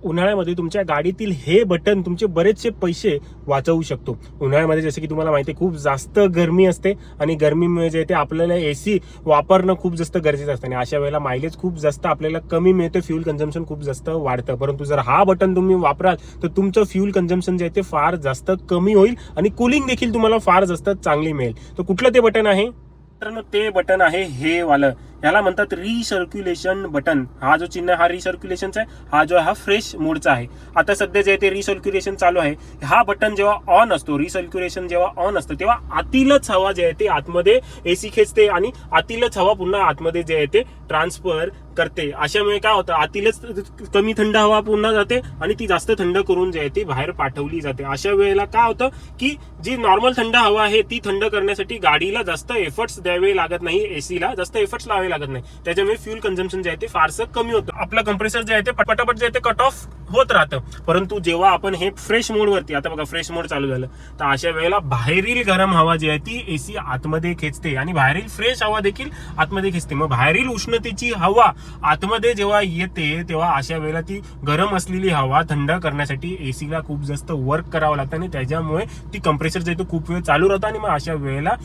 उन्हाळ्यामध्ये तुमच्या गाडीतील हे बटन तुमचे बरेचसे पैसे वाचवू शकतो. उन्हाळ्यामध्ये जसं की तुम्हाला माहिती आहे खूप जास्त गरमी असते आणि गरमीमुळे जे ते आपल्याला एसी वापरणं खूप जास्त गरजेचं असतं आणि अशा वेळेला मायलेज खूप जास्त आपल्याला कमी मिळते, फ्यूल कन्झम्पन खूप जास्त वाढतं. परंतु जर हा बटन तुम्ही वापराल तर तुमचं फ्यूल कन्झम्पन जे आहे ते फार जास्त कमी होईल आणि कूलिंग देखील तुम्हाला फार जास्त चांगली मिळेल. तर कुठलं ते बटन आहे? तर ते बटन आहे हे वालं, याला म्हणतात रिसर्क्युलेशन बटन. हा जो चिन्ह हा रिसर्क्युलेशनचा आहे, हा जो आहे हा फ्रेश मोडचा आहे. आता सध्या जे ते रिसर्क्युलेशन चालू आहे, हा बटन जेव्हा ऑन असतो, रिसर्क्युलेशन जेव्हा ऑन असतं तेव्हा आतीलच हवा जे आहे ते आतमध्ये एसी खेचते आणि आतीलच हवा पुन्हा आतमध्ये जे आहे ते ट्रान्सफर करते. अशामुळे काय होतं, आतीलच कमी थंड हवा पुन्हा जाते आणि ती जास्त थंड करून जे आहे ती बाहेर पाठवली जाते. अशा वेळेला काय होतं की जी नॉर्मल थंड हवा आहे ती थंड करण्यासाठी गाडीला जास्त एफर्ट्स द्यावे लागत नाही, एसीला जास्त एफर्ट्स लावावे लागत नाही. त्याच्यामुळे फ्यूल कन्झम्पन जे आहे ते फारसं कमी होतं. आपलं कंप्रेसर जे आहे ते पटापट जे आहे ते कट ऑफ होत राहतं. परंतु जेव्हा आपण हे फ्रेश मोड वरती, आता बघा फ्रेश मोड चालू झालं, तर अशा वेळेला बाहेरील गरम हवा जी आहे ती एसी आतमध्ये खेचते आणि बाहेरील फ्रेश हवा देखील आतमध्ये खेचते. मग बाहेरील उष्णतेची हवा आतमध्ये जेव्हा येते तेव्हा अशा वेळेला ती गरम असलेली हवा थंड करण्यासाठी एसीला खूप जास्त वर्क करावं लागतं आणि त्याच्यामुळे ती कंप्रेसर जे आहे ते खूप वेळ चालू राहतं आणि मग अशा वेळेला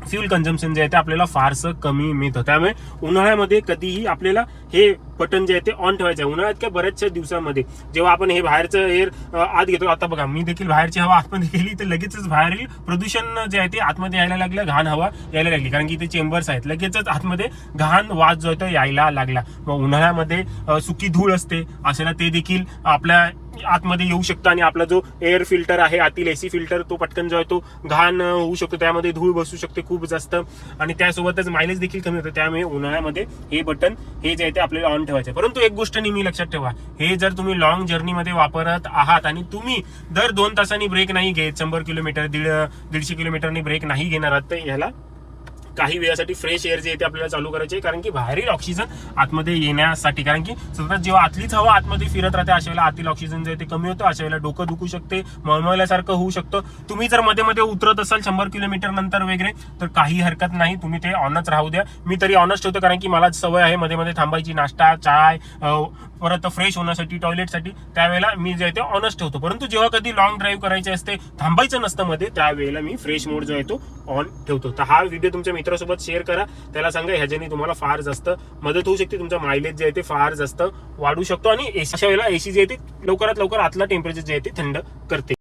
फ्यूल कन्झम्पन जे आहे ते आपल्याला फारसं कमी मिळतं. त्यामुळे उन्हाळ्यामध्ये कधीही आपल्याला हे बटन जे आहे ते ऑन ठेवायचं आहे. उन्हाळ्यात काय बऱ्याचशा दिवसांमध्ये जेव्हा आपण हे बाहेरचं एअर आत घेतो, आता बघा मी देखील बाहेरची हवा आतमध्ये गेली तर लगेचच बाहेरील प्रदूषण जे आहे ते आतमध्ये यायला लागलं, घाण हवा यायला लागली, कारण की ते चेंबर्स आहेत, लगेचच आतमध्ये घाण वास जो आहे तो यायला लागला. मग उन्हाळ्यामध्ये सुकी धूळ असते, अशाला ते देखील आपल्या आतमध्ये येऊ शकतं आणि आपला जो एअर फिल्टर आहे आतील एसी फिल्टर तो पटकन जो आहे तो घाण होऊ शकतो, त्यामध्ये धूळ बसू शकते खूप जास्त आणि त्यासोबतच मायलेज देखील कमी होतं. त्यामुळे उन्हाळ्यामध्ये हे बटन हे जे आहे ते आपल्याला ऑन ठेवायचे. परंतु एक गोष्ट नेहमी लक्षात ठेवा, हे जर तुम्ही लॉंग जर्नीमध्ये वापरत आहात आणि तुम्ही दर 2 तासांनी ब्रेक नाही घेत, 100 किलोमीटर 150 किलोमीटरनी ब्रेक नाही घेणार आहात, तर ह्याला काही वेळासाठी फ्रेश एअर जे आहे ते आपल्याला चालू करायचे, कारण की बाहेरील ऑक्सिजन आतमध्ये येण्यासाठी. कारण की सतत जेव्हा आतलीच हवा आतमध्ये फिरत राहते अशा वेळेला आतील ऑक्सिजन जे आहे ते कमी होतं, अशा वेळेला डोकं दुखू शकते, मळमळल्यासारखं होऊ शकतं. तुम्ही जर मध्ये मध्ये उतरत असाल 100 किलोमीटर नंतर वगैरे तर काही हरकत नाही, तुम्ही ते ऑनच राहू द्या. मी तरी ऑनच ठेवतो, कारण की मला सवय आहे मध्ये मध्ये थांबायची, नाश्ता चाय परत फ्रेश होण्यासाठी टॉयलेटसाठी, त्यावेळेला मी जे आहे ते ऑनच ठेवतो. परंतु जेव्हा कधी लॉंग ड्राईव्ह करायचे असते, थांबायचं नसतं मध्ये, त्यावेळेला मी फ्रेश मोड जो आहे तो ऑन ठेवतो. तर हा व्हिडिओ तुमच्या मित्रासोबत शेअर करा, त्याला सांगा, ह्याच्याने तुम्हाला फार जास्त मदत होऊ शकते, तुमचा मायलेज जे आहे ते फार जास्त वाढू शकतो आणि अशा वेळेला एसी जे आहे ते लवकरात लवकर आतला टेम्परेचर जे आहे ते थंड करते.